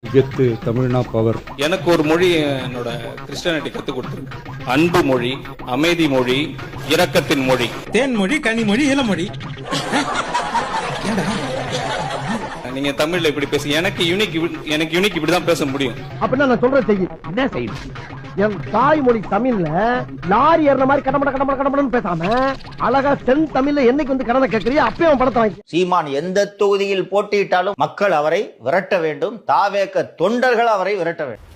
கெத்து தமிழ்னா பவர். எனக்கு ஒரு மொழி என்னோட கிறிஸ்டியானிட்டி கற்றுக் கொடுத்துருக்கு. அன்பு மொழி, அமைதி மொழி, இரக்கத்தின் மொழி. தேன்மொழி, கனிமொழி, இளமொழி. நீங்க தமிழ்ல இப்படி பேசி எனக்கு யூனிக் இப்படிதான் பேச முடியும். அப்படின்னா நான் சொல்றேன் செய்ய என்ன செய்யணும். என் தாய்மொழி தமிழ்ல லாரி ஏறின மாதிரி கடமடன்னு பேசாம அழகா சென் தமிழ்ல என்னைக்கு வந்து கடனை கேட்கறியோ அப்பயே அவன் படத்தை வாங்கி. சீமான் எந்த தொகுதியில் போட்டியிட்டாலும் மக்கள் அவரை விரட்ட வேண்டும். தாவேக தொண்டர்கள் அவரை விரட்ட வேண்டும்.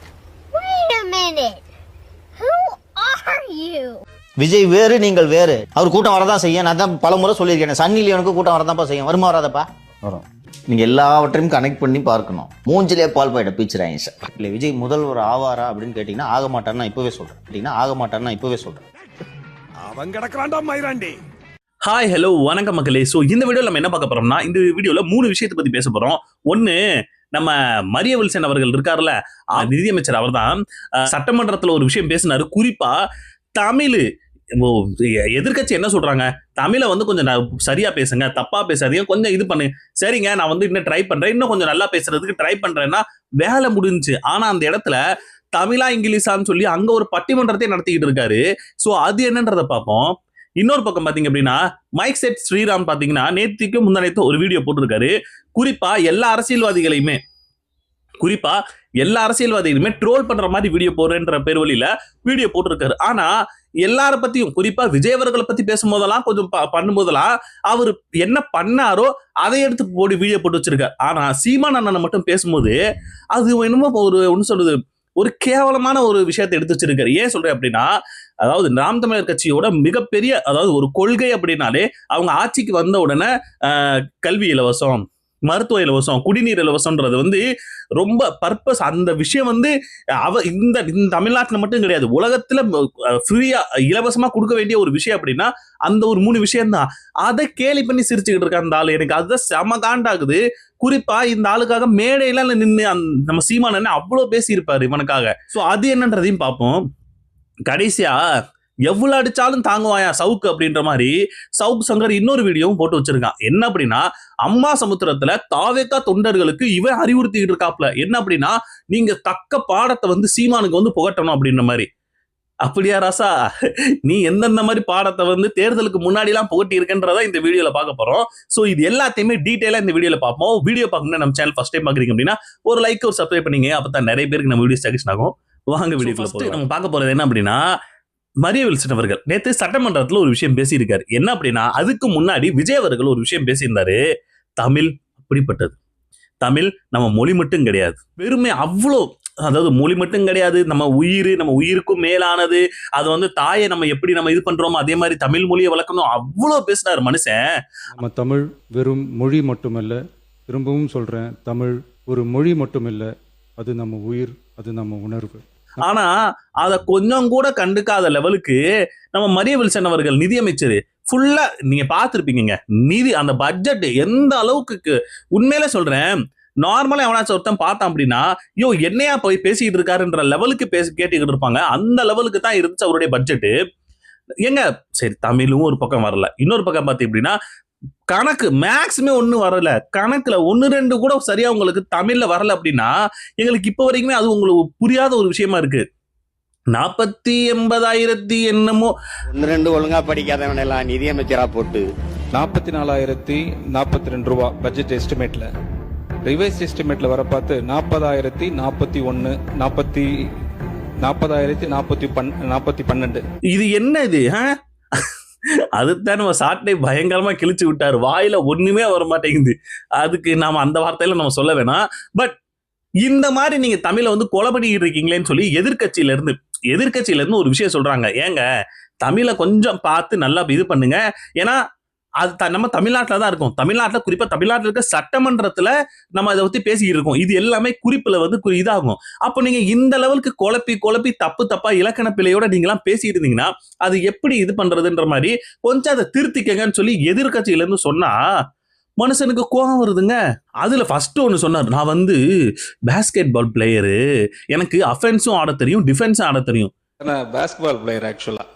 விஜய் வேறு, நீங்கள் வேறு. அவர் கூட்டம் வரதான் செய்யும். நான் தான் பல முறை சொல்லியிருக்கேன். சன்னி லியோனுக்கு கூட்டம் வரதான்ப்பா செய்யும். வருமா வராதப்பா? வரும். நீங்க எல்லாவற்றையும் கனெக்ட் பண்ணி பார்க்கணும். மூஞ்சிலே பால் பாயிட்ட பீச்சுறாங்க சார். இல்லை விஜய் முதல்வர் ஆவாரா அப்படின்னு கேட்டீங்கன்னா ஆக மாட்டார்னா இப்பவே சொல்றேன். அவன் கிடக்குறான்டா மயிராண்டி. ஹாய் ஹலோ வணக்கம் மக்களே. ஸோ இந்த வீடியோவில் நம்ம என்ன பார்க்க போறோம்னா, இந்த வீடியோவில் 3 விஷயத்தை பத்தி பேச போறோம். ஒன்று, நம்ம மரிய வில்சன் அவர்கள் இருக்காருல்ல, நிதியமைச்சர், அவர் தான் சட்டமன்றத்தில் ஒரு விஷயம் பேசினாரு. குறிப்பா தமிழ் எதிர்கட்சி என்ன சொல்றாங்க, தமிழை வந்து கொஞ்சம் சரியா பேசுங்க, தப்பா பேசாதீங்க, கொஞ்சம் இது பண்ணு. சரிங்க, நான் வந்து இன்னும் ட்ரை பண்றேன், இன்னும் கொஞ்சம் நல்லா பேசுறதுக்கு ட்ரை பண்றேன்னா வேலை முடிஞ்சுச்சு. ஆனா அந்த இடத்துல தமிழா இங்கிலீஷான்னு சொல்லி அங்க ஒரு பட்டிமன்றத்தை நடத்திக்கிட்டு இருக்காரு. ஸோ அது என்னன்றதை பார்ப்போம். இன்னொரு பக்கம் பாத்தீங்க அப்படின்னா, மைக் செட் ஸ்ரீராம் பாத்தீங்கன்னா நேற்றுக்கு முந்தானேத்து ஒரு வீடியோ போட்டிருக்காரு. குறிப்பா எல்லா அரசியல்வாதிகளுமே ட்ரோல் பண்ற மாதிரி வீடியோ போடுறேன்ற பேர் வழியில வீடியோ போட்டிருக்காரு. ஆனா எல்லார பத்தியும், குறிப்பா விஜய் அவர்களை பத்தி பேசும்போதெல்லாம், கொஞ்சம் பண்ணும்போதெல்லாம் அவர் என்ன பண்ணாரோ அதை எடுத்து போட்டு வீடியோ போட்டு வச்சிருக்காரு. ஆனா சீமான் அண்ணனை மட்டும் பேசும்போது அது என்னமோ ஒன்னு சொல்றது, ஒரு கேவலமான ஒரு விஷயத்தை எடுத்து வச்சிருக்காரு. ஏன் சொல்றேன் அப்படின்னா, அதாவது நாம் தமிழர் கட்சியோட மிகப்பெரிய, அதாவது ஒரு கொள்கை அப்படின்னாலே அவங்க ஆட்சிக்கு வந்த உடனே கல்வி இலவசம், மருத்துவ இலவசம், குடிநீர் இலவசம்ன்றது வந்து ரொம்ப பர்பஸ். அந்த விஷயம் வந்து இந்த தமிழ்நாட்டில் மட்டும் கிடையாது, உலகத்துல ஃப்ரீயா இலவசமா கொடுக்க வேண்டிய ஒரு விஷயம் அப்படின்னா அந்த ஒரு 3 விஷயம் தான். அதை கேலி பண்ணி சிரிச்சுக்கிட்டு இருக்க அந்த ஆளு, எனக்கு அதுதான் செம காண்டாகுது. குறிப்பா இந்த ஆளுக்காக மேடையில நின்று நம்ம சீமான் அண்ணன் அவ்வளவு பேசியிருப்பாரு இவனுக்காக. ஸோ அது என்னன்றதையும் பார்ப்போம். கடைசியா எவ்வளவு அடிச்சாலும் தாங்குவாயா சவுக்கு அப்படின்ற மாதிரி சவுக்கு சங்கர் இன்னொரு வீடியோவும் போட்டு வச்சிருக்கான். என்ன அப்படின்னா, அம்மா சமுத்திரத்துல தாவேக்கா தொண்டர்களுக்கு இவன் அறிவுறுத்திக்கிட்டு இருக்காப்ல. என்ன அப்படின்னா, நீங்க தக்க பாடத்தை வந்து சீமானுக்கு வந்து புகட்டணும் அப்படின்ற மாதிரி. அப்படியா ராசா, நீ எந்தெந்த மாதிரி பாடத்தை வந்து தேர்தலுக்கு முன்னாடி எல்லாம் புகட்டி இருக்குன்றத இந்த வீடியோல பார்க்க போறோம். சோ இது எல்லாத்தையுமே டீடைலா இந்த வீடியோல பார்ப்போம். வீடியோ பார்க்கணும்னா நம்ம சேனல் ஃபர்ஸ்ட் டைம் பாக்குறீங்க அப்படின்னா ஒரு லைக், ஒரு சப்ஸ்கிரைப் பண்ணீங்க. அப்பதான் நிறைய பேருக்கு நம்ம வீடியோ சஜஷன் ஆகும். வாங்க வீடியோக்குள்ள போறோம். நம்ம பார்க்க போறது என்ன அப்படின்னா, மரிய வில்சன் அவர்கள் நேற்று சட்டமன்றத்தில் ஒரு விஷயம் பேசியிருக்காரு. என்ன அப்படின்னா, அதுக்கு முன்னாடி விஜய் அவர்கள் ஒரு விஷயம் பேசியிருந்தாரு. தமிழ் அப்படிப்பட்டது, தமிழ் நம்ம மொழி மட்டும் கிடையாது, வெறுமே அவ்வளோ, அதாவது மொழி மட்டும் கிடையாது, நம்ம உயிருக்கும் மேலானது. அது வந்து தாயை நம்ம எப்படி நம்ம இது பண்றோமோ அதே மாதிரி தமிழ் மொழியை வளர்க்கணும், அவ்வளோ பேசினார் மனுஷன். நம்ம தமிழ் வெறும் மொழி மட்டுமல்ல, திரும்பவும் சொல்றேன், தமிழ் ஒரு மொழி மட்டுமில்லை, அது நம்ம உயிர், அது நம்ம உணர்வு. ஆனா அத கொஞ்சம் கூட கண்டுக்காத லெவலுக்கு நம்ம மரிய வில்சன் அவர்கள் நிதியமைச்சர் ஃபுல்லா நீங்க பார்த்திருப்பீங்க. அந்த பட்ஜெட் எந்த அளவுக்கு, உண்மையில சொல்றேன், நார்மலா எவனாச்சும் ஒருத்தன் பார்த்தான் அப்படின்னா யோ என்னையா போய் பேசிட்டு இருக்காருன்ற லெவலுக்கு கேட்டுக்கிட்டு இருப்பாங்க. அந்த லெவலுக்கு தான் இருந்துச்சு அவருடைய பட்ஜெட். எங்க சரி, தமிழும் ஒரு பக்கம் வரல, இன்னொரு பக்கம் பார்த்து அப்படின்னா கணக்கு மேக்ஸிமே ஒன்றும் வரல, கணக்குல 1-2 கூட சரியா உங்களுக்கு தமிழ்ல வரல அப்படின்னா எங்களுக்கு இப்ப வரைக்குமே அது உங்களுக்கு புரியாத ஒரு விஷயமா இருக்கு. 40,80,000 என்னமோ 1-2 ஒழுங்கா படிக்காதவன் எல்லாம் நிதியமைச்சரா போட்டு 44,042 ரூபா பட்ஜெட் எஸ்டிமேட்ல, ரிவைஸ் எஸ்டிமேட்ல வர பார்த்து 40,041, 40,012. இது என்ன இது? அதுதான் நம்ம சாட்டை பயங்கரமா கிழிச்சு விட்டாரு. வாயில ஒண்ணுமே வர மாட்டேங்குது. அதுக்கு நாம அந்த வார்த்தையில நம்ம சொல்ல வேணாம். பட் இந்த மாதிரி நீங்க தமிழை வந்து கொலை பண்ணிட்டு இருக்கீங்களேன்னு சொல்லி எதிர்கட்சியில இருந்து ஒரு விஷயம் சொல்றாங்க. ஏங்க, தமிழை கொஞ்சம் பார்த்து நல்லா இது பண்ணுங்க. ஏன்னா அது நம்ம தமிழ்நாட்டில் தான் இருக்கும். தமிழ்நாட்டில், குறிப்பா தமிழ்நாட்டில் இருக்க சட்டமன்றத்துல நம்ம அதை பத்தி பேசிக்கிட்டு இருக்கோம். இது எல்லாமே குறிப்புல வந்து இதாகும். அப்போ நீங்க இந்த லெவலுக்கு குழப்பி தப்பா இலக்கண பிழையோட நீங்களாம் பேசிட்டு இருந்தீங்கன்னா அது எப்படி இது பண்றதுன்ற மாதிரி கொஞ்சம் அதை திருத்திக்கங்கன்னு சொல்லி எதிர்கட்சியில இருந்து சொன்னா மனுஷனுக்கு கோபம் வருதுங்க. அதுல ஃபர்ஸ்ட் ஒன்னு சொன்னார், நான் வந்து பேஸ்கெட் பால் பிளேயரு, எனக்கு அஃபென்ஸும் ஆட தெரியும், டிஃபென்ஸும் ஆட தெரியும். பேஸ்கெட் பால் பிளேயர், ஆக்சுவலா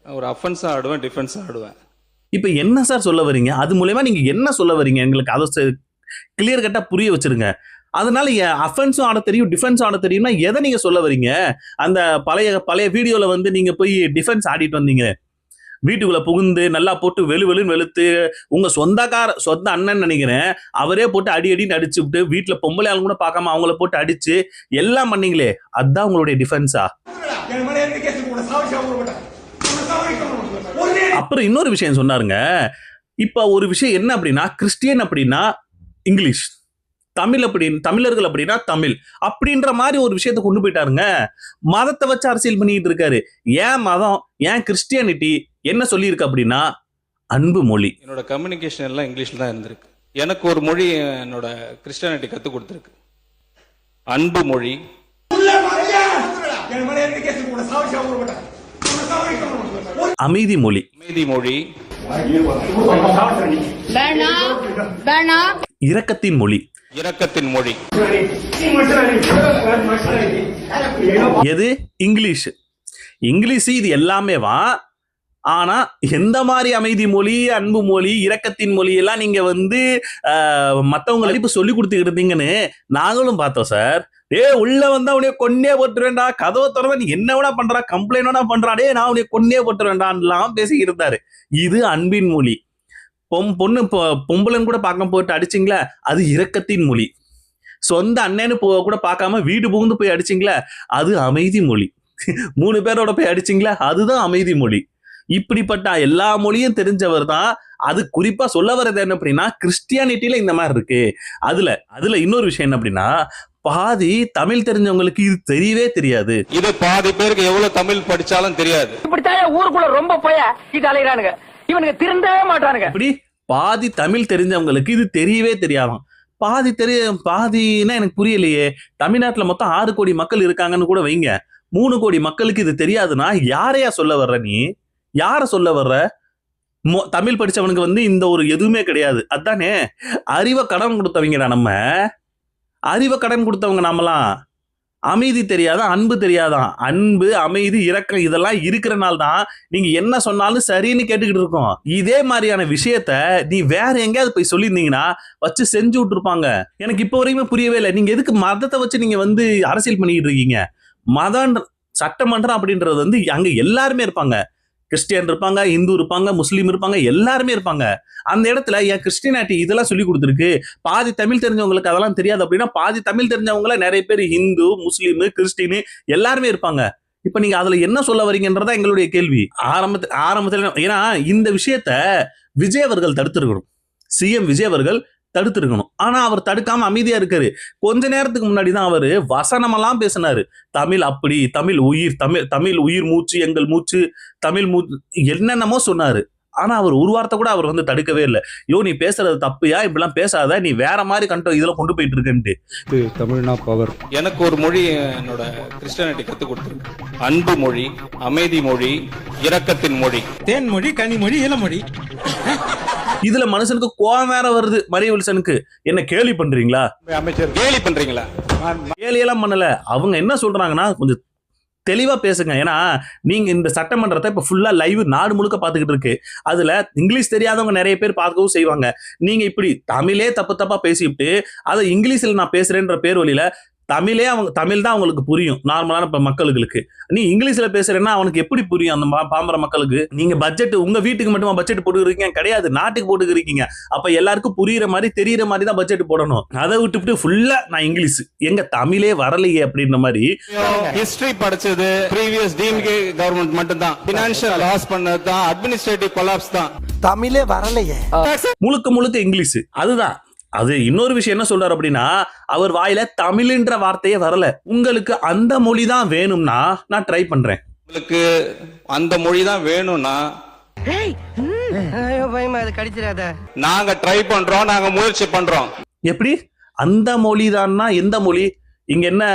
ஒரு அஃபென்ஸும் ஆடுவேன், டிஃபென்ஸும் ஆடுவேன். இப்ப என்ன சார் சொல்ல வரீங்க? அது மூலமா நீங்க என்ன சொல்ல வரீங்க? எங்களுக்கு அதை கிளியர் கட்டா புரிய வச்சிருங்க. அதனால அஃபென்ஸும் ஆட தெரியும், டிஃபென்ஸும் ஆட தெரியும்னா எதை நீங்க சொல்ல வரீங்க? அந்த பழைய வீடியோல வந்து நீங்க போய் டிஃபென்ஸ் ஆடிட்டு வந்தீங்க, வீட்டுக்குள்ள புகுந்து நல்லா போட்டு வெளுன்னு வெளுத்து உங்க சொந்த அண்ணன் நினைக்கிறேன், அவரே போட்டு அடின்னு அடிச்சு விட்டு வீட்டுல பொம்பளை ஆளுங்க கூட பார்க்காம அவங்கள போட்டு அடிச்சு எல்லாம் பண்ணீங்களே, அதுதான் உங்களுடைய டிஃபென்ஸா? அப்புறம் இன்னொரு விஷயம் சொன்னாருங்க. இப்ப ஒரு விஷயம் என்ன அப்படின்னா, கிறிஸ்டியன் அப்படின்னா இங்கிலீஷ், தமிழர்கள் அப்படின்னா தமிழ் அப்படின்ற மாதிரி ஒரு விஷயத்தை கொண்டு போயிட்டாருங்க. மதத்தை வச்சு அரசியல் பண்ணிட்டு இருக்காரு. ஏன் மதம், ஏன் கிறிஸ்டியானிட்டி என்ன சொல்லியிருக்கு அப்படின்னா அன்பு மொழி. என்னோட கம்யூனிகேஷன் எல்லாம் இங்கிலீஷ்ல தான் இருந்திருக்கு. எனக்கு ஒரு மொழி என்னோட கிறிஸ்டியானிட்டி கற்றுக் கொடுத்துருக்கு, அன்பு மொழி. அமைதி மொழி. அமைதி மொழி. இரக்கத்தின் மொழி. இரக்கத்தின் மொழி. எது? இங்கிலீஷ். இது எல்லாமே வா. ஆனா எந்த மாதிரி அமைதி மொழி, அன்பு மொழி, இரக்கத்தின் மொழி எல்லாம் நீங்க வந்து மத்தவங்களுக்கு இப்ப சொல்லி கொடுத்துக்கிட்டு இருந்தீங்கன்னு நாங்களும் பார்த்தோம் சார். உள்ள வந்தா உனைய கொன்னே போட்டுருவேண்டா, கதவை திறந்தா நீ என்ன வேணா பண்றா, கம்ப்ளைண்ட் வேணா பண்றா, நான் உனைய கொன்னே போட்டுருவேண்டான்லாம் பேசிக்கிட்டு இருந்தாரு. இது அன்பின் மொழி. பொம்பளைன்னு கூட பார்க்க போட்டு அடிச்சிங்களா, அது இரக்கத்தின் மொழி. சொந்த அண்ணன்னு கூட பார்க்காம வீடு புகுந்து போய் அடிச்சிங்களா, அது அமைதி மொழி. 3 பேரோட போய் அடிச்சிங்களா, அதுதான் அமைதி மொழி. இப்படிப்பட்ட எல்லா மொழியும் தெரிஞ்சவர் தான். அது குறிப்பா சொல்ல வர்றது என்ன அப்படின்னா, கிறிஸ்டியானிட்டியில இந்த மாதிரி இருக்கு. அதுல இன்னொரு விஷயம் என்ன அப்படின்னா, பாதி தமிழ் தெரிஞ்சவங்களுக்கு இது தெரியவே தெரியாது. இது பாதி பேருக்கு எவ்வளவு தமிழ் படிச்சாலும் தெரியாது. இப்படித்தான் ஊருக்குள்ள ரொம்ப போய இது அலையறானுங்க, இவனுங்க திருந்தவே மாட்டானுங்க. இப்படி பாதி தமிழ் தெரிஞ்சவங்களுக்கு இது தெரியவே தெரியாதாம். பாதினா எனக்கு புரியலையே. தமிழ்நாட்டுல மொத்தம் 6 கோடி மக்கள் இருக்காங்கன்னு கூட வைங்க, 3 கோடி மக்களுக்கு இது தெரியாதுன்னா யாரையா சொல்ல வர்ற நீ? யார சொல்ல வர்ற? தமிழ் படிச்சவனுக்கு வந்து இந்த ஒரு எதுவுமே கிடையாது, அதானே? அறிவை கடன் கொடுத்தவங்கடா நம்ம. அறிவை கடன் கொடுத்தவங்க நாமெல்லாம். அமைதி தெரியாதான், அன்பு தெரியாதான். அன்பு, அமைதி, இரக்கம் இதெல்லாம் இருக்கிறனால தான் நீங்க என்ன சொன்னாலும் சரின்னு கேட்டுக்கிட்டு இருக்கோம். இதே மாதிரியான விஷயத்த நீ வேற எங்கேயாவது போய் சொல்லியிருந்தீங்கன்னா வச்சு செஞ்சு விட்டுருப்பாங்க. எனக்கு இப்போ வரைக்குமே புரியவே இல்லை, நீங்க எதுக்கு மதத்தை வச்சு நீங்க வந்து அரசியல் பண்ணிக்கிட்டு இருக்கீங்க? மதம், சட்டமன்றம் அப்படின்றது வந்து அங்க எல்லாருமே இருப்பாங்க. கிறிஸ்டியன் இருப்பாங்க, இந்து இருப்பாங்க, முஸ்லீம் இருப்பாங்க, எல்லாருமே இருப்பாங்க. அந்த இடத்துல என் கிறிஸ்டியானிட்டி இதெல்லாம் சொல்லி கொடுத்துருக்கு. பாதி தமிழ் தெரிஞ்சவங்களுக்கு அதெல்லாம் தெரியாது அப்படின்னா, பாதி தமிழ் தெரிஞ்சவங்கள நிறைய பேர் இந்து, முஸ்லீம், கிறிஸ்டின் எல்லாருமே இருப்பாங்க. இப்ப நீங்க அதுல என்ன சொல்ல வரீங்கன்றதா எங்களுடைய கேள்வி. ஆரம்பத்துல ஏன்னா இந்த விஷயத்த விஜய் அவர்கள் தடுத்திருக்கணும். சிஎம் விஜய் அவர்கள் தடுத்திருக்கணும். ஆனா அவர் தடுக்காம அமைதியா இருக்காரு. கொஞ்ச நேரத்துக்கு முன்னாடி தான் அவரு வசனமெல்லாம் பேசினாரு. தமிழ் அப்படி, தமிழ் உயிர், தமிழ் உயிர் மூச்சு, எங்கள் மூச்சு, தமிழ் மூச்சு, என்னென்னமோ சொன்னாரு. ஆனா அவர் ஒரு வார்த்தை கூட அவர் வந்து தடுக்கவே இல்லை. நீ பேசுறது தப்புயா, இப்படிலாம் பேசாத, நீ வேற மாதிரி இதெல்லாம் கொண்டு போயிட்டு இருக்கேன்ட்டு. தமிழ்னா பவர். எனக்கு ஒரு மொழி என்னோட கிறிஸ்டியானிட்டி கற்றுக் கொடுத்துருக்கு, அன்பு மொழி, அமைதி மொழி, இரக்கத்தின் மொழி. தேன் மொழி, கனிமொழி, இளமொழி. இதுல மனுஷனுக்கு கோவம் வேற வருது. மரிய வில்சனுக்கு என்ன கேலி பண்றீங்களா? அமைச்சர் கேலி பண்றீங்களா? கேலியெல்லாம் பண்ணல. அவங்க என்ன சொல்றாங்கன்னா கொஞ்சம் தெளிவா பேசுங்க. ஏன்னா நீங்க இந்த சட்டமன்றத்தை இப்ப ஃபுல்லா லைவ் நாடு முழுக்க பாத்துக்கிட்டு இருக்கு. அதுல இங்கிலீஷ் தெரியாதவங்க நிறைய பேர் பார்க்கவும் செய்வாங்க. நீங்க இப்படி தமிழே தப்பா பேசிவிட்டு அதை இங்கிலீஷ்ல நான் பேசுறேன்ற பேர் வழியில தமிழ் தான் அவங்களுக்கு புரியும் நார்மலான மக்களுக்கு. நீ இங்கிலீஷ்ல பேசுறேன்னா அவனுக்கு எப்படி புரியும் அந்த பாமர மக்களுக்கு? நீங்க பட்ஜெட் உங்க வீட்டுக்கு மட்டுமா பட்ஜெட் போட்டுக்கிறீங்க? கிடையாது, நாட்டுக்கு போட்டுக்கிறீங்க. அப்ப எல்லாருக்கும் புரியுற மாதிரி தெரியுற மாதிரி தான் பட்ஜெட் போடணும். அதை விட்டுவிட்டு ஃபுல்லா நான் இங்கிலீஷ், எங்க தமிழே வரலையே அப்படின்ற மாதிரி. ஹிஸ்டரி படிச்சது ப்ரீவியஸ் டிஎம்கே கவர்மெண்ட் மட்டும் தான். பினான்சியல் லாஸ் பண்ணது தான், அட்மினிஸ்ட்ரேட்டிவ் கொலாப்ஸ் தான். தமிழே வரலையே, முழுக்க இங்கிலீஷ். அதுதான். அது இன்னொரு விஷயம் என்ன சொல்றாரு அப்படின்னா, அவர் வாயில தமிழ்ன்ற வார்த்தையே வரல. உங்களுக்கு அந்த மொழி தான் வேணும்னா நான் ட்ரை பண்றேன். உங்களுக்கு அந்த மொழி தான் வேணும்னா நாங்க ட்ரை பண்றோம், நாங்க முயற்சி பண்றோம். எப்படி அந்த மொழி தான்னா எந்த மொழி? இங்க என்ன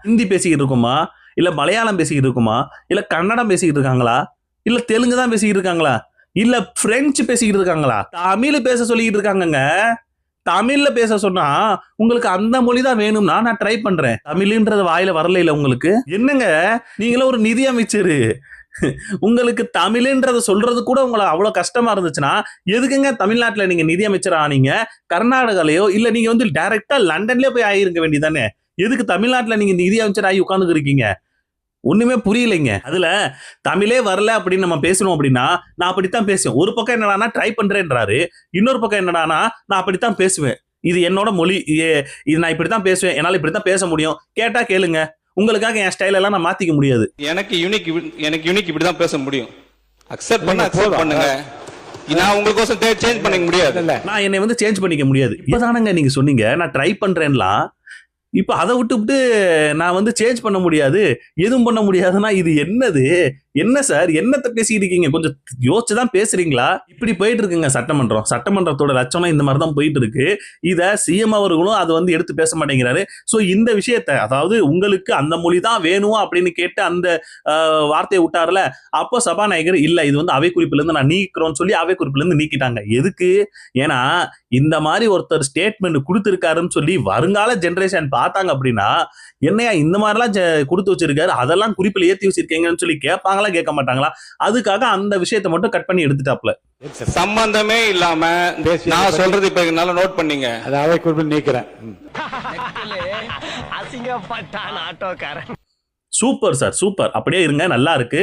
ஹிந்தி பேசிக்கிட்டு இருக்குமா, இல்ல மலையாளம் பேசிக்கிட்டு இருக்குமா, இல்ல கன்னடம் பேசிக்கிட்டு இருக்காங்களா, இல்ல தெலுங்கு தான் பேசிக்கிட்டு இருக்காங்களா, இல்ல பிரெஞ்சு பேசிக்கிட்டு இருக்காங்களா? தமிழ் பேச சொல்லிக்கிட்டு இருக்காங்கங்க. தமிழ்ல பேச சொன்னா உங்களுக்கு அந்த மொழி தான் வேணும்னா நான் ட்ரை பண்றேன். தமிழ்ன்றது வாயில வரல இல்ல உங்களுக்கு? என்னங்க நீங்களும் ஒரு நிதி அமைச்சரு, உங்களுக்கு தமிழ்ன்றத சொல்றது கூட உங்களை அவ்வளவு கஷ்டமா இருந்துச்சுன்னா எதுக்குங்க தமிழ்நாட்டுல நீங்க நிதியமைச்சர் ஆனீங்க? கர்நாடகாலயோ இல்ல நீங்க வந்து டைரக்டா லண்டன்லயே போய் ஆயிருக்க வேண்டியதானே? எதுக்கு தமிழ்நாட்டுல நீங்க நிதியமைச்சர் ஆகி உட்கார்ந்து இருக்கீங்க? ஒண்ணுமே புரியலைங்க. அதுல தமிழே வரல அப்படின்னு நம்ம பேசணும் அப்படின்னா நான் அப்படித்தான் பேசுவேன். ஒரு பக்கம் என்னடானா ட்ரை பண்றேன்றாரு, இன்னொரு பக்கம் என்னடானா நான் அப்படித்தான் பேசுவேன், இது என்னோட மொழி, இது நான் இப்படித்தான் பேசுவேன், என்னால இப்படித்தான் பேச முடியும், கேட்டா கேளுங்க, உங்களுக்காக என் ஸ்டைல் எல்லாம் நான் மாத்திக்க முடியாது. எனக்கு யூனிக் இப்படிதான் பேச முடியும். அக்செப்ட் பண்ணுங்க. நான் உங்களுக்கோசம் சேஞ்ச் பண்ணிக்க முடியாது. நான் என்னை வந்து சேஞ்ச் பண்ணிக்க முடியாது. இப்பதானங்க நீங்க சொன்னீங்க நான் ட்ரை பண்றேன்லாம். இப்ப அதை விட்டு நான் வந்து சேஞ்ச் பண்ண முடியாது, எதுவும் பண்ண முடியாதுன்னா இது என்னது? என்ன சார், என்னத்தை பேசிட்டு இருக்கீங்க? கொஞ்சம் யோசிச்சுதான் பேசுறீங்களா? இப்படி போயிட்டு இருக்குங்க சட்டமன்றத்தோட லட்சணம் இந்த மாதிரி தான் போயிட்டு இருக்கு. இத சிஎம் அவர்களும் அது வந்து எடுத்து பேச மாட்டேங்கிறாரு. சோ இந்த விஷயத்த, அதாவது உங்களுக்கு அந்த மொழி தான் வேணும் அப்படின்னு கேட்டு அந்த வார்த்தையை விட்டாருல, அப்போ சபாநாயகர் இல்ல இது வந்து அவை குறிப்புல இருந்து நான் நீக்கிறோம்னு சொல்லி அவை குறிப்புல இருந்து நீக்கிட்டாங்க. எதுக்கு? ஏன்னா இந்த மாதிரி ஒருத்தர் ஸ்டேட்மெண்ட் கொடுத்திருக்காருன்னு சொல்லி வருங்கால ஜெனரேஷன் பார்த்தாங்க அப்படின்னா, என்னையா இந்த மாதிரிலாம் கொடுத்து வச்சிருக்காரு, அதெல்லாம் குறிப்பில் ஏத்தி வச்சிருக்கீங்கன்னு சொல்லி கேட்பாங்களா கேட்க மாட்டாங்களா? அதுக்காக அந்த விஷயத்தை மட்டும் கட் பண்ணி எடுத்துட்டாப்ல. சம்பந்தமே இல்லாம நான் சொல்றது இப்ப என்னால நோட் பண்ணீங்க. அவை குறிப்பில் நீக்கிறேன். அசிங்கப்பட்டான் ஆட்டோக்காரன். சூப்பர் சார், சூப்பர், அப்படியே இருங்க, நல்லா இருக்கு.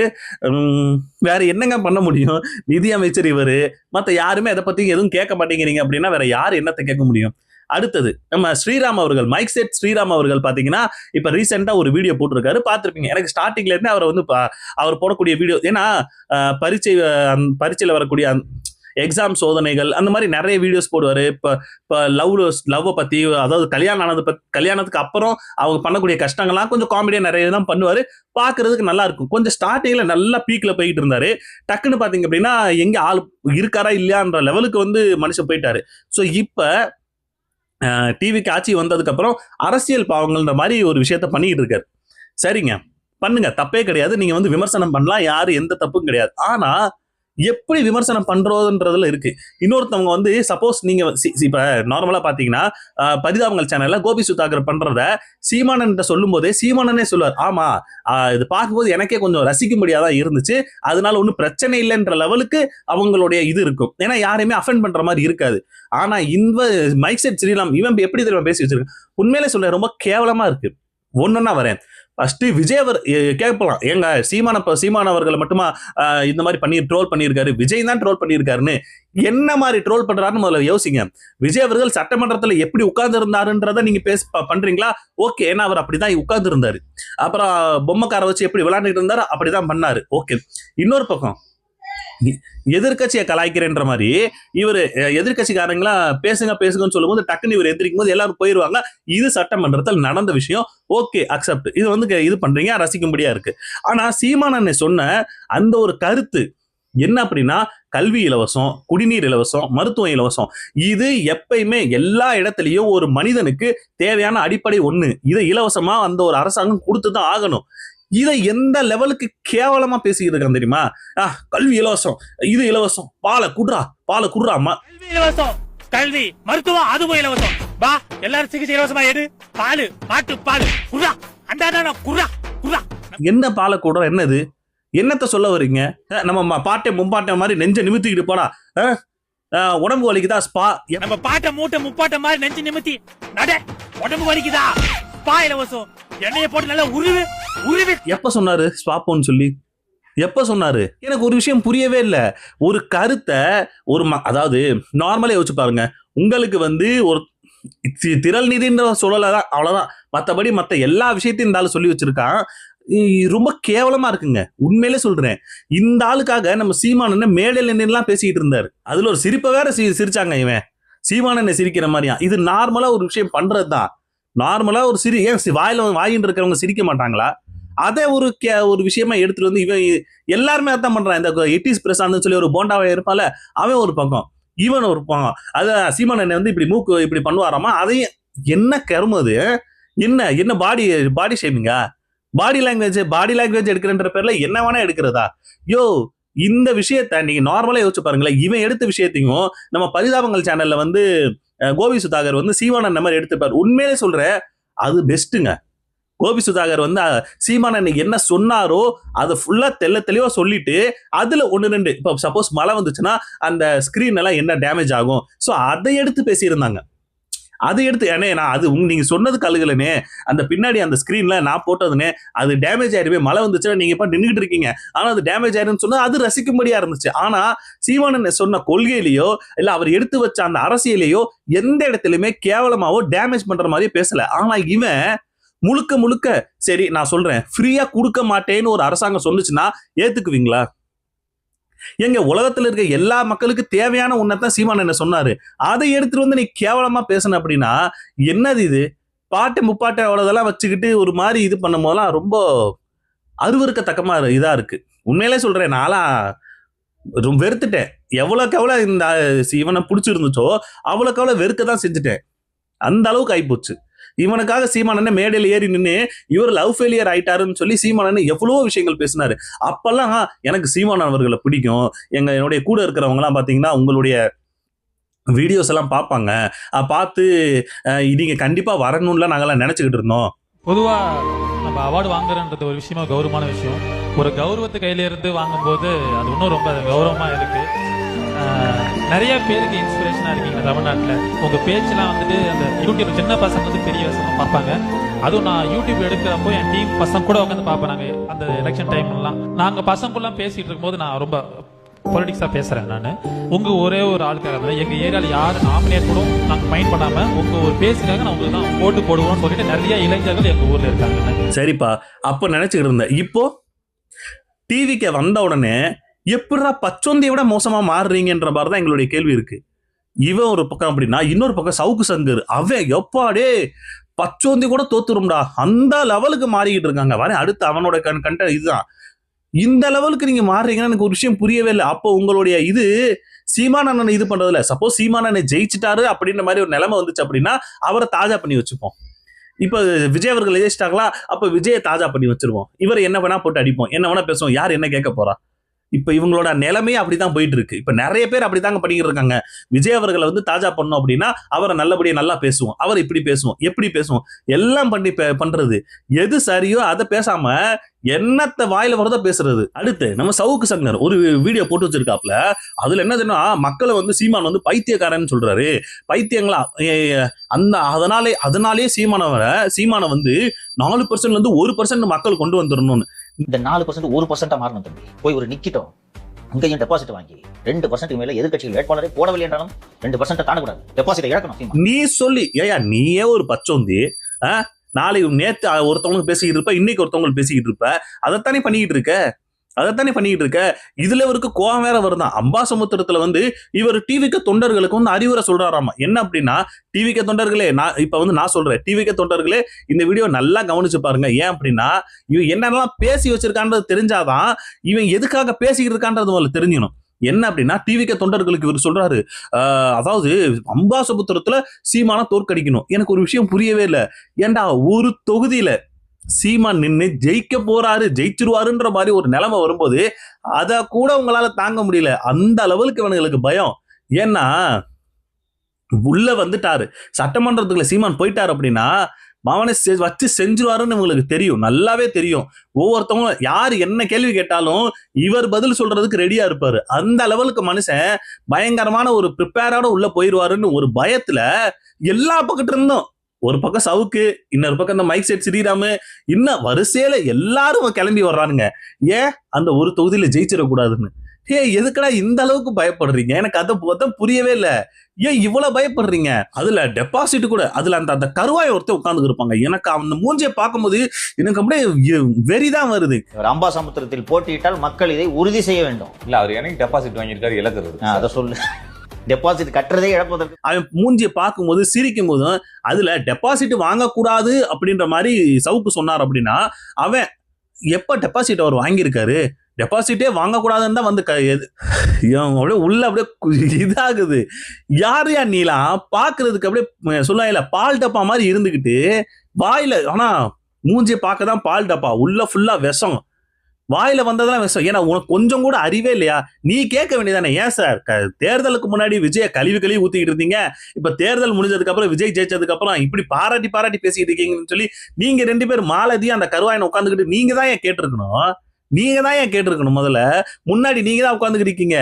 வேற என்னங்க பண்ண முடியும்? நிதி அமைச்சர் இவரு, மத்த யாருமே அதை பத்தி எதுவும் கேட்க மாட்டேங்கிறீங்க அப்படின்னா வேற யார் என்னத்தை கேட்க முடியும்? அடுத்தது நம்ம ஸ்ரீராம் அவர்கள், மைக் செட் ஸ்ரீராம் அவர்கள் பாத்தீங்கன்னா இப்ப ரீசெண்டா ஒரு வீடியோ போட்டிருக்காரு, பார்த்திருப்பீங்க. எனக்கு ஸ்டார்டிங்ல இருந்து அவரை வந்து அவர் போடக்கூடிய வீடியோ, ஏன்னா பரீட்சையில வரக்கூடிய எக்ஸாம் சோதனைகள் அந்த மாதிரி நிறைய வீடியோஸ் போடுவாரு. இப்ப லவ் பத்தி, அதாவது கல்யாணத்துக்கு அப்புறம் அவங்க பண்ணக்கூடிய கஷ்டங்கள்லாம் கொஞ்சம் காமெடியா நிறைய தான் பண்ணுவாரு. பாக்குறதுக்கு நல்லா இருக்கும். கொஞ்சம் ஸ்டார்டிங்ல நல்லா பீக்ல போயிட்டு இருந்தாரு. டக்குன்னு பாத்தீங்க அப்படின்னா எங்க ஆள் இருக்காரா இல்லையான்ற லெவலுக்கு வந்து மனுஷன் போயிட்டாரு. சோ இப்ப டிவிக்கு ஆட்சி வந்ததுக்கு அப்புறம் அரசியல் பாவங்கள்ன்ற மாதிரி ஒரு விஷயத்த பண்ணிட்டு இருக்காரு. சரிங்க, பண்ணுங்க, தப்பே கிடையாது. நீங்க வந்து விமர்சனம் பண்ணலாம், யாரு எந்த தப்பும் கிடையாது. ஆனா எப்படி விமர்சனம் பண்றதுன்றதுல இருக்கு. இன்னொருத்தவங்க வந்து சப்போஸ் நீங்க இப்ப நார்மலா பாத்தீங்கன்னா பரிதாபங்கள் சேனல்ல கோபி சுதாகர் பண்றத சீமானன் சொல்லும் போதே சீமானனே சொல்லுவார், ஆமா இது பார்க்கும்போது எனக்கே கொஞ்சம் ரசிக்கும்படியாதான் இருந்துச்சு, அதனால ஒன்றும் பிரச்சனை இல்லைன்ற லெவலுக்கு அவங்களுடைய இது இருக்கும். ஏன்னா யாரையுமே அஃபெண்ட் பண்ற மாதிரி இருக்காது. ஆனா இந்த மைக் செட் ஸ்ரீராம் இவன் எப்படி தெரியுமா பேசி வச்சிருக்கான்? உண்மையிலே சொல்றேன், ரொம்ப கேவலமா இருக்கு. ஒன்னொன்னா வரேன். ஃபர்ஸ்ட் விஜய் அவர் கேட்கலாம், ஏங்க சீமான் அவர்களை மட்டுமா இந்த மாதிரி ட்ரோல் பண்ணியிருக்காரு, விஜய் தான் ட்ரோல் பண்ணியிருக்காருன்னு. என்ன மாதிரி ட்ரோல் பண்றாருன்னு முதல்ல யோசிங்க. விஜய் அவர்கள் சட்டமன்றத்துல எப்படி உட்கார்ந்து இருந்தாருன்றத நீங்க பண்றீங்களா? ஓகே, ஏன்னா அவர் அப்படிதான் உட்கார்ந்து இருந்தாரு. அப்புறம் பொம்மைக்கார வச்சு எப்படி விளையாண்டுட்டு இருந்தாரு, அப்படிதான் பண்ணாரு. ஓகே. இன்னொரு பக்கம் எதிர்கட்சியை கலாய்க்கிறேன்ற மாதிரி இவரு எதிர்கட்சிக்காரங்களா பேசுங்கன்னு சொல்லும்போது டக்குன்னு இவர் எதிர்க்கும் போது எல்லாரும் போயிருவாங்க. இது சட்டமன்றத்தில் நடந்த விஷயம். Okay, accept. இது வந்து இது பண்றீங்க, ரசிக்கும்படியா இருக்கு. ஆனா சீமானன் சொன்ன அந்த ஒரு கருத்து என்ன அப்படின்னா, கல்வி இலவசம், குடிநீர் இலவசம், மருத்துவம் இலவசம், இது எப்பயுமே எல்லா இடத்துலயும் ஒரு மனிதனுக்கு தேவையான அடிப்படை ஒண்ணு. இதை இலவசமா அந்த ஒரு அரசாங்கம் கொடுத்துதான் ஆகணும். இதை எந்த லெவலுக்கு கேவலமா பேசிக்கிட்டு இருக்கான் தெரியுமா? கல்வி இலவசம், இது இலவசம், பாலை குடுறா கல்வி இலவசம், கல்வி மருத்துவம் அதுவும் இலவசம், பா எல்லாரும் சிகிச்சை இலவசமா எடு, பாலு மாட்டு பாலு குடுறா, அண்டாடா குடுறா. என்ன பாலை குடுறா? என்னது? என்னத்த சொல்ல வரீங்க? நம்ம பாட்டை முப்பாட்டை மாதிரி நெஞ்ச நிமித்திக்கிட்டு போடா, உடம்பு வலிக்குதா ஸ்பா, நம்ம பாட்டை மூட்டை முப்பாட்டை மாதிரி நெஞ்சு நிமித்தி நட, உடம்பு வலிக்குதா ஸ்பா இலவசம், எண்ணெயை போட்டு நல்லா உருவி. எப்ப சொன்னாரு ஸ்பாப்போன்னு சொல்லி? எப்ப சொன்னாரு? எனக்கு ஒரு விஷயம் புரியவே இல்லை. ஒரு கருத்தை அதாவது நார்மலா யோசிச்சு பாருங்க. உங்களுக்கு வந்து ஒரு திரள் நிதின்ற சொல்லலாம், அவ்வளவுதான். மத்தபடி மத்த எல்லா விஷயத்தையும் இந்த ஆளு சொல்லி வச்சிருக்கான். ரொம்ப கேவலமா இருக்குங்க, உண்மையிலே சொல்றேன். இந்த ஆளுக்காக நம்ம சீமானனை மேடையில் நின்றுலாம் பேசிக்கிட்டு இருந்தாரு. அதுல ஒரு சிரிப்பை வேற சிரிச்சாங்க. இவன் சீமானனை சிரிக்கிற மாதிரியா? இது நார்மலா ஒரு விஷயம் பண்றதுதான். நார்மலா ஒரு ஏன் வாயின்னு இருக்கிறவங்க சிரிக்க மாட்டாங்களா? அதை ஒரு விஷயமா எடுத்துட்டு வந்து இவன் எல்லாருமே அதான் பண்றான். இந்த எட்டிஸ் பிரசாந்த் சொல்லி ஒரு போண்டாவை இருப்பால, அவன் ஒரு பக்கம், இவன் ஒரு பக்கம். அத சீமானனை வந்து இப்படி மூக்கு இப்படி பண்ணுவாராமா. அதையும் என்ன கருமது? என்ன பாடி ஷேமிங்கா? பாடி லாங்குவேஜ் எடுக்கிறன்ற பேர்ல என்ன வேணா எடுக்கிறதா? யோ, இந்த விஷயத்த நீங்க நார்மலா யோசிச்சு பாருங்களேன். இவன் எடுத்த விஷயத்தையும் நம்ம பரிதாபங்கள் சேனல்ல வந்து கோபி சுதாகர் வந்து சீமானன் மாதிரி எடுத்துப்பாரு. உண்மையிலே சொல்றேன், அது பெஸ்ட்டுங்க. கோபி சுதாகர் வந்து சீமான் என்ன சொன்னாரோ அதை ஃபுல்லா தெளிவா சொல்லிட்டு அதுல 1-2 இப்போ சப்போஸ் மழை வந்துச்சுன்னா அந்த ஸ்கிரீன் எல்லாம் என்ன டேமேஜ் ஆகும், ஸோ அதை எடுத்து பேசியிருந்தாங்க. அதை எடுத்து ஏன்னா நான் அது நீங்க சொன்னது கழுகலனே, அந்த பின்னாடி அந்த ஸ்கிரீன்ல நான் போட்டதுனே அது டேமேஜ் ஆயிருமே, மழை வந்துச்சுன்னா நீங்க இப்ப நின்றுட்டு இருக்கீங்க, ஆனா அது டேமேஜ் ஆயிருன்னு சொன்னா அது ரசிக்கும்படியா இருந்துச்சு. ஆனா சீமானன் சொன்ன கொள்கையிலேயோ இல்ல அவர் எடுத்து வச்ச அந்த அரசியலையோ எந்த இடத்துலயுமே கேவலமாவோ டேமேஜ் பண்ற மாதிரியே பேசல. ஆனா இவன் முழுக்க சரி நான் சொல்றேன் ஃப்ரீயா கொடுக்க மாட்டேன்னு ஒரு அரசாங்கம் சொன்னுச்சுன்னா ஏத்துக்குவீங்களா? எங்க உலகத்துல இருக்க எல்லா மக்களுக்கு தேவையான ஒன்னதான் சீமான் என்ன சொன்னாரு, அதை எடுத்துட்டு வந்து நீ கேவலமா பேசணும் அப்படின்னா என்னது இது? பாட்டு முப்பாட்டு அவ்வளவுதெல்லாம் வச்சுக்கிட்டு ஒரு மாதிரி இது பண்ணும் போதெல்லாம் ரொம்ப அருவருக்கத்தக்கமா இதா இருக்கு. உண்மையிலே சொல்றேன், நான்லாம் ரொம்ப வெறுத்துட்டேன். எவ்வளவுக்கு எவ்வளவு இந்த இவனை பிடிச்சிருந்துச்சோ அவ்வளவுக்கு அவ்வளவு வெறுக்க தான் செஞ்சுட்டேன். அந்த அளவுக்கு ஆயிப்போச்சு. இவனுக்காக சீமானன் மேடையில் ஏறி நின்று இவர் லவ் ஃபெயிலியர் ஆயிட்டாருன்னு சொல்லி சீமானன் எவ்வளவோ விஷயங்கள் பேசினாரு. அப்பெல்லாம் எனக்கு சீமான் அவர்களை பிடிக்கும், என்னுடைய கூட இருக்கிறவங்க எல்லாம் பாத்தீங்கன்னா உங்களுடைய வீடியோஸ் எல்லாம் பார்ப்பாங்க, பார்த்து நீங்க கண்டிப்பா வரணும்ல நாங்கெல்லாம் நினைச்சுக்கிட்டு இருந்தோம். பொதுவா நம்ம அவார்டு வாங்குறன்றது ஒரு விஷயமா கௌரவமான விஷயம். ஒரு கௌரவத்தை கையில இருந்து வாங்கும்போது அது இன்னும் ரொம்ப கௌரவமா இருக்கு. நிறைய பேருக்கு இன்ஸ்பிரேஷனா இருக்கீங்க தமிழ்நாட்டில். உங்க பேச்செல்லாம் வந்துட்டு அந்த யூடியூப் சின்ன பசங்க வந்து பெரிய வசமா பார்ப்பாங்க. அதுவும் நான் யூடியூப் எடுக்கிறப்போ என் டீம் பசங்க கூட உட்காந்து பார்ப்பேன். நாங்கள் அந்த எலெக்ஷன் டைம்லாம் நாங்கள் பசங்கெல்லாம் பேசிட்டு இருக்கும்போது நான் ரொம்ப பொலிட்டிக்ஸா பேசுறேன். நான் உங்க ஒரே ஒரு ஆளுக்காக எங்க ஏரியாவில் யாரும் நாமினேட் கூட நாங்கள் மைண்ட் பண்ணாம உங்க ஒரு பேசுக்காக நான் உங்களுக்கு தான் ஓட்டு போடுவோம்னு சொல்லிட்டு நிறைய இளைஞர்கள் எங்க ஊர்ல இருக்காங்க. சரிப்பா, அப்ப நினைச்சுக்கிட்டு இருந்தேன். இப்போ டிவிக்கு வந்த உடனே எப்படிடா பச்சொந்தியை விட மோசமா மாறுறீங்கன்ற மாதிரிதான் எங்களுடைய கேள்வி இருக்கு. இவன் ஒரு பக்கம் அப்படின்னா இன்னொரு பக்கம் சவுக்கு சங்கர் அவன் எப்பாடே பச்சோந்தி கூட தோத்துரும்டா அந்த லெவலுக்கு மாறிக்கிட்டு இருக்காங்க. வர அடுத்து அவனோட கண்டென்ட் இதுதான். இந்த லெவலுக்கு நீங்க மாறுறீங்கன்னு எனக்கு ஒரு விஷயம் புரியவே இல்லை. அப்போ உங்களுடைய இது சீமானண்ணனை இது பண்றதுல சப்போஸ் சீமானண்ணனை ஜெயிச்சுட்டாரு அப்படின்ற மாதிரி ஒரு நிலைமை வந்துச்சு அப்படின்னா அவரை தாஜா பண்ணி வச்சுப்போம். இப்ப விஜய் அவர்கள் ஜெயிச்சிட்டாங்களா, அப்ப விஜயை தாஜா பண்ணி வச்சிருவோம். இவர் என்ன வேணா போட்டு அடிப்போம், என்ன வேணா பேசுவோம், யார் என்ன கேட்க போறா? இப்ப இவங்களோட நிலைமையே அப்படிதான் போயிட்டு இருக்கு. இப்ப நிறைய பேர் அப்படித்தாங்க பண்ணிட்டு இருக்காங்க. விஜய் அவர்களை வந்து தாஜா பண்ணோம் அப்படின்னா அவரை நல்லபடியா நல்லா பேசுவோம், அவர் இப்படி பேசுவோம், எப்படி பேசுவோம், எல்லாம் பண்ணி பண்றது. எது சரியோ அதை பேசாம என்னத்த வாயில வரத பேசுறது. அடுத்து நம்ம சவுக்கு சங்கர் ஒரு வீடியோ போட்டு வச்சிருக்காப்ல. அதுல என்னதுன்னா மக்களை வந்து சீமான் வந்து பைத்தியக்காரன்னு சொல்றாரு. பைத்தியங்களா அந்த அதனாலே சீமான வந்து 4% வந்து 1% மக்கள் கொண்டு வந்துடணும்னு. இந்த 4% 1% மாறணும் தம்பி. போய் ஒரு நிக்கிட்டோம் அங்கேயும் டெபாசிட் வாங்கி 2% மேல எதிர்கட்சிகள் வேட்பாளரை போடவில்லை என்றாலும் 2% தாண்டக்கூடாது, டெபாசிட்டை இழக்கணும். நீ சொல்லி ஏயா நீயே ஒரு பச்சோந்தி, நாளை நேத்து ஒருத்தவங்களுக்கு பேசிக்கிட்டு இருப்ப, இன்னைக்கு ஒருத்தவங்களுக்கு பேசிக்கிட்டு இருப்ப, அதைத்தானே பண்ணிக்கிட்டு இருக்க. இதுல இவருக்கு கோவம் வேற வருதான். அம்பாசமுத்திரத்துல வந்து இவர் டிவிக்கு தொண்டர்களுக்கு வந்து அறிவுரை சொல்றாராமா. என்ன அப்படின்னா, டிவிக்கு தொண்டர்களே, நான் சொல்றேன், டிவிக்கு தொண்டர்களே இந்த வீடியோ நல்லா கவனிச்சு பாருங்க. ஏன் அப்படின்னா இவன் என்னெல்லாம் பேசி வச்சிருக்கான்றது தெரிஞ்சாதான் இவன் எதுக்காக பேசிக்கிட்டு இருக்கான்றது முதல்ல தெரிஞ்சுக்கணும். என்ன அப்படின்னா டிவிக்கு தொண்டர்களுக்கு இவர் சொல்றாரு, அதாவது அம்பாசமுத்திரத்துல சீமான தோற்கடிக்கணும். எனக்கு ஒரு விஷயம் புரியவே இல்லை. ஏண்டா ஒரு தொகுதியில சீமான் நின்று ஜெயிச்சிருவாருன்ற மாதிரி ஒரு நிலைமை வரும்போது அத கூட உங்களால தாங்க முடியல. அந்த லெவலுக்கு இவனுங்களுக்கு பயம். ஏன்னா உள்ள வந்துட்டாரு, சட்டமன்றத்துக்குள்ள சீமான் போயிட்டாரு அப்படின்னா அவனை வச்சு செஞ்சிருவாருன்னு உங்களுக்கு தெரியும், நல்லாவே தெரியும். ஒவ்வொருத்தவங்க யாரு என்ன கேள்வி கேட்டாலும் இவர் பதில் சொல்றதுக்கு ரெடியா இருப்பாரு. அந்த லெவலுக்கு மனுஷன் பயங்கரமான ஒரு ப்ரிப்பேரோட உள்ள போயிருவாருன்னு ஒரு பயத்துல எல்லா பக்கத்துல இருந்தும், ஒரு பக்கம் சவுக்கு, இன்னொரு பக்கம் இந்த மைக் செட் ஸ்ரீராமு, இன்னும் வரிசையில எல்லாரும் கிளம்பி வர்றானுங்க. ஏன் அந்த ஒரு தொகுதியில ஜெயிச்சிடக்கூடாதுன்னு. எதுக்கடா இந்த அளவுக்கு பயப்படுறீங்க? எனக்கு அதை புரியவே இல்லை. ஏன் இவ்வளவு பயப்படுறீங்க? அதுல டெபாசிட் கூட அதுல அந்த கருவாய் ஒருத்தர் உட்கார்ந்து இருப்பாங்க. எனக்கு அந்த மூஞ்சியை பார்க்கும்போது எனக்கு அப்படியே வெறிதான் வருது. அம்பாசமுத்திரத்தில் போட்டியிட்டால் மக்கள் இதை உறுதி செய்ய வேண்டும். இல்ல அவர் எனக்கு டெபாசிட் வாங்கியிருக்காரு, இழக்கிறது. அதை சொல்லு. டெபாசிட் கட்டுறதே இழப்பதற்கு. அவன் மூஞ்சியை பார்க்கும் போது சிரிக்கும் போதும் அதுல டெபாசிட் வாங்கக்கூடாது அப்படின்ற மாதிரி சவுக்கு சொன்னார் அப்படின்னா, அவன் எப்ப டெபாசிட் அவர் வாங்கியிருக்காரு? டெபாசிட்டே வாங்கக்கூடாதுன்னு தான் வந்து அப்படியே உள்ள அப்படியே இதாகுது. யாரையா நீலாம் பாக்குறதுக்கு அப்படியே சொல்ல பால் டப்பா மாதிரி இருந்துகிட்டு வாயில, ஆனா மூஞ்சியை பார்க்கதான் பால் டப்பா, உள்ள ஃபுல்லா விஷம். வாயில வந்ததெல்லாம் விஷம். ஏன்னா உனக்கு கொஞ்சம் கூட அறிவே இல்லையா? நீ கேட்க வேண்டியதானே, ஏன் சார் தேர்தலுக்கு முன்னாடி விஜய கழுவி ஊத்திக்கிட்டு இருந்தீங்க, இப்ப தேர்தல் முடிஞ்சதுக்கு அப்புறம் விஜய் ஜெயிச்சதுக்கு அப்புறம் இப்படி பாராட்டி பேசிக்கிட்டு இருக்கீங்கன்னு சொல்லி நீங்க 2 பேர் மாலதி அந்த கருவாயனை உட்காந்துக்கிட்டு நீங்க தான் ஏன் கேட்டிருக்கணும். முதல்ல முன்னாடி நீங்க தான் உட்காந்துக்கிட்டு இருக்கீங்க.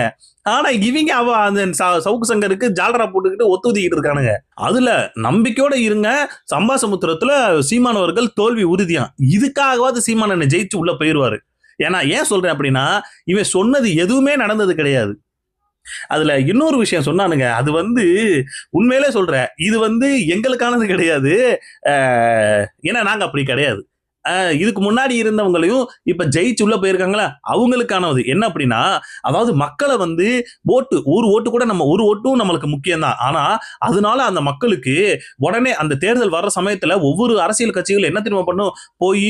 ஆனா இவங்க அந்த சவுக்கு சங்கருக்கு ஜாலரா போட்டுக்கிட்டு ஒத்துதிக்கிட்டு இருக்கானுங்க. அதுல நம்பிக்கையோட இருங்க. சம்பாசமுத்திரத்துல சீமான் அவர்கள் தோல்வி உறுதியா. இதுக்காகவாது சீமான் ஜெயிச்சு உள்ள போயிருவாரு. ஏன்னா ஏன் சொல்றேன் அப்படின்னா, இவன் சொன்னது எதுவுமே நடந்தது கிடையாது. அதுல இன்னொரு விஷயம் சொன்னானுங்க, அது உண்மையிலே சொல்றேன், இது எங்களுக்கானது கிடையாது. ஏன்னா நாங்க அப்படி கிடையாது. இதுக்கு முன்னாடி இருந்தவங்களையும் இப்ப ஜெயிச்சு உள்ள போயிருக்காங்களா அவங்களுக்கானது என்ன அப்படின்னா, அதாவது மக்களை ஓட்டு ஒரு ஓட்டு கூட நம்ம ஒரு ஓட்டும் நம்மளுக்கு முக்கியம் தான். ஆனா அதனால அந்த மக்களுக்கு உடனே அந்த தேர்தல் வர்ற சமயத்துல ஒவ்வொரு அரசியல் கட்சிகள் என்ன தெரியுமா பண்ணும், போய்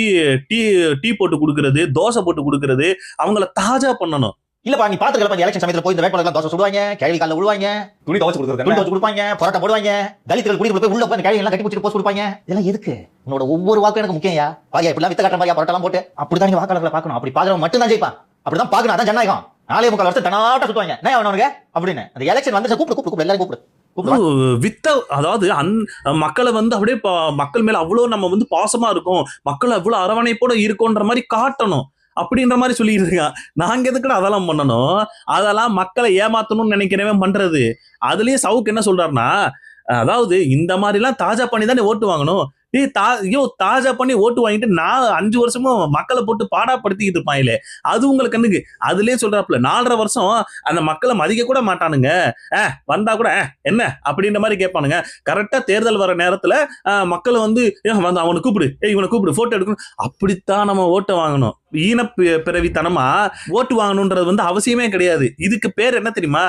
டீ போட்டு கொடுக்கறது, தோசை போட்டு கொடுக்கறது, அவங்கள தாஜா பண்ணணும். இல்லப்பா நீ பாத்துக்கலாம், எலெக்ஷன் சமயத்துல போய் இந்த வேட்பாளர்கள் தோசை சுடுவாங்க, கேள்வி காலில் விழுவாங்க, துணி துவச்சு கொடுப்பாங்க, பரோட்டா போடுவாங்க, தலித்துகள் குடி போய் உள்ள போய் கேள்வி எல்லாம் கட்டி பிடிச்சிட்டு போஸ்ட் கொடுப்பாங்க. இதெல்லாம் எதுக்கு? உன்னோட ஒவ்வொரு வாக்கும் எனக்கு முக்கியம்யா. பாயா இப்படிலாம் வித்த காட்டுற மாதிரியா பரோட்டா போட்டு அப்படிதான் நீங்க வாக்காளர்களை பார்க்கணும். அப்படி பாக்குறவங்க மட்டும் தான் ஜெயிப்பான். அப்படிதான் பாக்கணும். அதான் ஜனநாயகம். 4.25 வருஷம் தனாட்ட சுத்துவாங்க என்ன அவனுங்க அப்படின்னு. அந்த எலெக்ஷன் வந்து கூப்பிடு எல்லாரும் கூப்பிடு வித்த, அதாவது மக்களை அப்படியே மக்கள் மேல அவ்வளவு நம்ம பாசமா இருக்கும், மக்கள் அவ்வளவு அரவணைப்போட இருக்கும்ன்ற மாதிரி காட்டணும் அப்படின்ற மாதிரி சொல்லிட்டு இருக்கான். நாங்க எதுக்குன்னு அதெல்லாம் பண்ணணும்? அதெல்லாம் மக்களை ஏமாத்தணும்னு நினைக்கிறவன் பண்றது. அதுலயே சவுக்கு என்ன சொல்றாருன்னா, அதாவது இந்த மாதிரி எல்லாம் தாஜா பண்ணி தானே ஓட்டு வாங்கணும். தாஜா பண்ணி ஓட்டு வாங்கிட்டு நான் 5 வருஷமும் மக்களை போட்டு பாடாப்படுத்திக்கிட்டு இருப்பாங்களே, அது உங்களுக்கு கண்ணுக்கு. அதுலயே சொல்றாப்புல 4.5 வருஷம் அந்த மக்களை மதிக்க கூட மாட்டானுங்க, வந்தா கூட என்ன அப்படின்ற மாதிரி கேட்பானுங்க. கரெக்டா தேர்தல் வர நேரத்துல மக்களை அவனை கூப்பிடு, இவனை கூப்பிடு, போட்டோ எடுக்கணும். அப்படித்தான் நம்ம ஓட்டை வாங்கணும். ஈன பிறவித்தனமா ஓட்டு வாங்கணும்ன்றது அவசியமே கிடையாது. இதுக்கு பேர் என்ன தெரியுமா?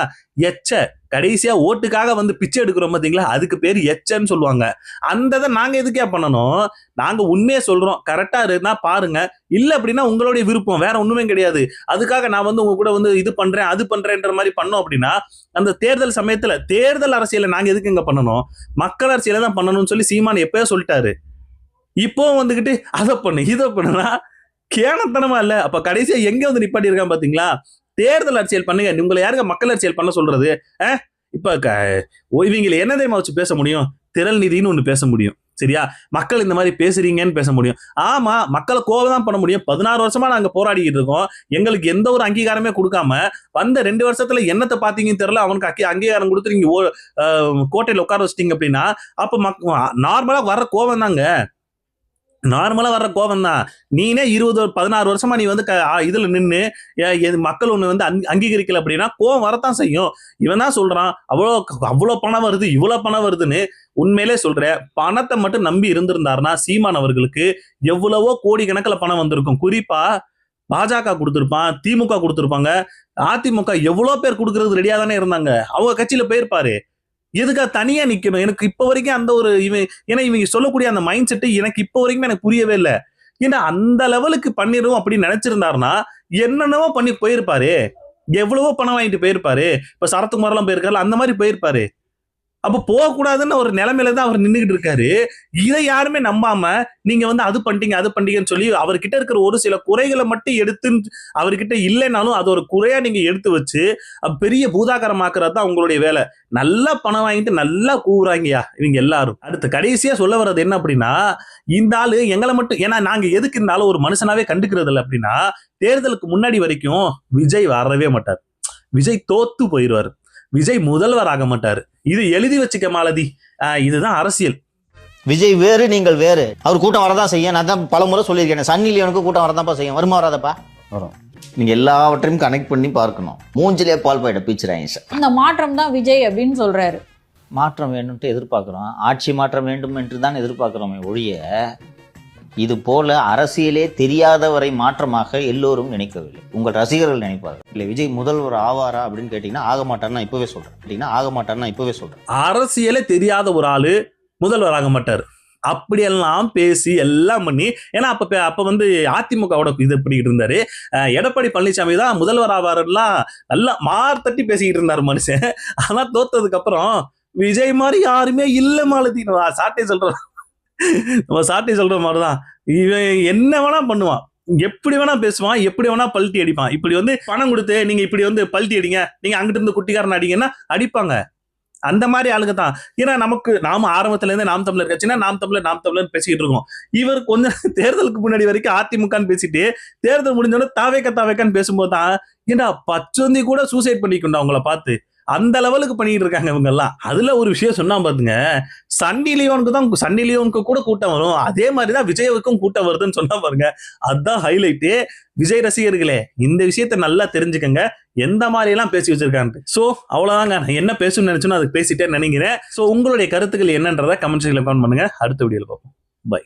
எச்ச. கடைசியா ஓட்டுக்காக பிச்சை எடுக்கிறோம் பாத்தீங்களா, அதுக்கு பேர் எச்சன்னு சொல்லுவாங்க. அந்த நாங்க எதுக்கே பண்ணணும்? நாங்க உண்மையே சொல்றோம், கரெக்டா இருந்தா பாருங்க, இல்ல அப்படின்னா உங்களுடைய விருப்பம், வேற ஒண்ணுமே கிடையாது. அதுக்காக நான் உங்க கூட இது பண்றேன் அது பண்றேன்ற மாதிரி பண்ணோம் அப்படின்னா, அந்த தேர்தல் சமயத்துல தேர்தல் அரசியலை நாங்க எதுக்கு இங்க பண்ணணும்? மக்கள் அரசியலை தான் பண்ணணும்னு சொல்லி சீமான் எப்பயோ சொல்லிட்டாரு. இப்போ அதை பண்ணு இதை பண்ணுனா கேனத்தனமா இல்ல? அப்ப கடைசியா எங்க நிப்பாட்டி இருக்கான் பாத்தீங்களா? தேர்தல் அரசியல் பண்ணுங்க. உங்களை யாருங்க மக்கள் அரசியல் பண்ண சொல்றது? இப்ப இவங்களை என்ன தெரியுமா வச்சு பேச முடியும்? திரள் நிதினு ஒண்ணு பேச முடியும், சரியா? மக்கள் இந்த மாதிரி பேசுறீங்கன்னு பேச முடியும். ஆமா, மக்களை கோவம் தான் பண்ண முடியும். 16 வருஷமா நாங்க போராடிக்கிட்டு இருக்கோம். எங்களுக்கு எந்த ஒரு அங்கீகாரமே கொடுக்காம வந்த 2 வருஷத்துல என்னத்தை பாத்தீங்கன்னு தெரியல, அவனுக்கு அங்கீகாரம் கொடுத்து நீங்க கோட்டையில உட்கார வச்சிட்டீங்க அப்படின்னா, அப்ப நார்மலா வர்ற கோவம் தாங்க. நார்மலா வர்ற கோபம் தான். நீனே 16 வருஷமா நீ இதுல நின்று மக்கள் ஒண்ணு அங்கீகரிக்கல அப்படின்னா கோபம் வரத்தான் செய்யும். இவன் தான் சொல்றான் அவ்வளவு பணம் வருது, இவ்வளவு பணம் வருதுன்னு. உண்மையிலே சொல்றேன், பணத்தை மட்டும் நம்பி இருந்திருந்தாருன்னா சீமான் அவர்களுக்கு எவ்வளவோ கோடி கணக்கில் பணம் வந்திருக்கும். குறிப்பா பாஜக கொடுத்திருப்பான், திமுக கொடுத்திருப்பாங்க, அதிமுக எவ்வளவு பேர் கொடுக்கறது ரெடியா தானே இருந்தாங்க. அவங்க கட்சியில போயிருப்பாரு. எதுக்கா தனியா நிக்கணும்? எனக்கு இப்ப வரைக்கும் அந்த ஒரு ஏன்னா இவங்க சொல்லக்கூடிய அந்த மைண்ட் செட் எனக்கு இப்ப வரைக்கும் எனக்கு புரியவே இல்லை. ஏன்னா அந்த லெவலுக்கு பண்ணிடும் அப்படின்னு நினைச்சிருந்தாருன்னா என்னென்னவோ பண்ணி போயிருப்பாரு. எவ்வளவோ பணம் வாங்கிட்டு போயிருப்பாரு. இப்ப சரத்குமார் எல்லாம் போயிருக்காரு, அந்த மாதிரி போயிருப்பாரு. அப்ப போகக்கூடாதுன்னு ஒரு நிலைமையில தான் அவர் நின்றுகிட்டு இருக்காரு. இதை யாருமே நம்பாம நீங்க அது பண்ணிட்டீங்கன்னு சொல்லி அவர்கிட்ட இருக்கிற ஒரு சில குறைகளை மட்டும் எடுத்து, அவர்கிட்ட இல்லைனாலும் அது ஒரு குறையா நீங்க எடுத்து வச்சு பெரிய பூதாகரமாக்குறது தான் உங்களுடைய வேலை. நல்லா பணம் வாங்கிட்டு நல்லா கூவுறாங்கயா இவங்க எல்லாரும். அடுத்து கடைசியா சொல்ல வர்றது என்ன அப்படின்னா, இந்த ஆளு எங்களை மட்டும், ஏன்னா நாங்க எதுக்கு இந்த ஆளு ஒரு மனுஷனாவே கண்டுக்கிறது இல்லை அப்படின்னா, தேர்தலுக்கு முன்னாடி வரைக்கும் விஜய் வரவே மாட்டார், விஜய் தோத்து போயிடுவார், விஜய் முதல்வர் ஆக மாட்டாரு. இது எழுதி வச்சுக்க மாலதி, இதுதான் அரசியல். விஜய் வேறு, நீங்கள் வேறு. அவர் கூட்டம் வரதான் செய்யும். நான் தான் பல முறை சொல்லியிருக்கேன், சன்னிலியனுக்கு கூட்டம் வரதான்ப்பா செய்யும். வருமா வராதப்பா? வரும். நீங்க எல்லாவற்றையும் கனெக்ட் பண்ணி பார்க்கணும். மூஞ்சிலே பால் பாயிட்ட பீச்சுறாங்க சார். அந்த மாற்றம் தான் விஜய் அப்படின்னு சொல்றாரு. மாற்றம் வேணும்ட்டு எதிர்பார்க்கிறோம், ஆட்சி மாற்றம் வேண்டும் என்று தான் எதிர்பார்க்கிறோமே ஒழிய இது போல அரசியலே தெரியாதவரை மாற்றமாக எல்லோரும் நினைக்கவில்லை. உங்கள் ரசிகர்கள் நினைப்பார்கள். இல்லை விஜய் முதல்வர் ஆவாரா அப்படின்னு கேட்டீங்கன்னா ஆக மாட்டார்னா இப்பவே சொல்றேன். அரசியலே தெரியாத ஒரு ஆளு முதல்வர் ஆக மாட்டார். அப்படியெல்லாம் பேசி எல்லாம் பண்ணி, ஏன்னா அப்ப அதிமுகவோட இது பண்ணிக்கிட்டு இருந்தாரு. எடப்பாடி பழனிசாமி தான் முதல்வர் ஆவாரெல்லாம் நல்லா மார்த்தட்டி பேசிக்கிட்டு இருந்தாரு மனுஷன். ஆனா தோத்ததுக்கு அப்புறம் விஜய் மாதிரி யாருமே இல்ல மாலதி. சாட்டை சொல்ற மாதிரிதான் இவன் என்ன வேணா பண்ணுவான். எப்படி வேணா பேசுவான், எப்படி வேணா பல்ட்டி அடிப்பான். இப்படி வந்து பணம் கொடுத்து நீங்க இப்படி வந்து பல்ட்டி அடிங்க, நீங்க அங்கிட்டு இருந்து குட்டிக்காரன் அடிங்கன்னா அடிப்பாங்க. அந்த மாதிரி ஆளுங்க தான். ஏன்னா நாம ஆரம்பத்துல இருந்து நாம் தமிழர் கட்சினா நாம் தமிழர் பேசிக்கிட்டு இருக்கோம். இவர் கொஞ்சம் தேர்தலுக்கு முன்னாடி வரைக்கும் அதிமுகன்னு பேசிட்டு தேர்தல் முடிஞ்சோட தாவேக்கான்னு பேசும்போது தான் ஏண்டா பச்சொந்தி கூட சூசைட் பண்ணிக்கொண்டா அவங்கள பார்த்து அந்த லெவலுக்கு பண்ணிட்டு இருக்காங்க இவங்க எல்லாம். அதுல ஒரு விஷயம் சொன்னா பாத்துங்க, சன்னி லியோனுக்கு கூட கூட்டம் வரும், அதே மாதிரிதான் விஜய்வுக்கும் கூட்டம் வருதுன்னு சொன்னா பாருங்க, அதுதான் ஹைலைட்டு. விஜய் ரசிகர்களே, இந்த விஷயத்த நல்லா தெரிஞ்சுக்கங்க, எந்த மாதிரி எல்லாம் பேசி வச்சிருக்காங்க. சோ அவ்வளவுதாங்க, நான் என்ன பேசணும்னு நினைச்சோன்னா அதுக்கு பேசிட்டேன்னு நினைக்கிறேன். சோ உங்களுடைய கருத்துக்கள் என்னன்றதை கமெண்ட் செக்ஷன்ல கமெண்ட் பண்ணுங்க. அடுத்த வீடியோல பார்ப்போம். பை.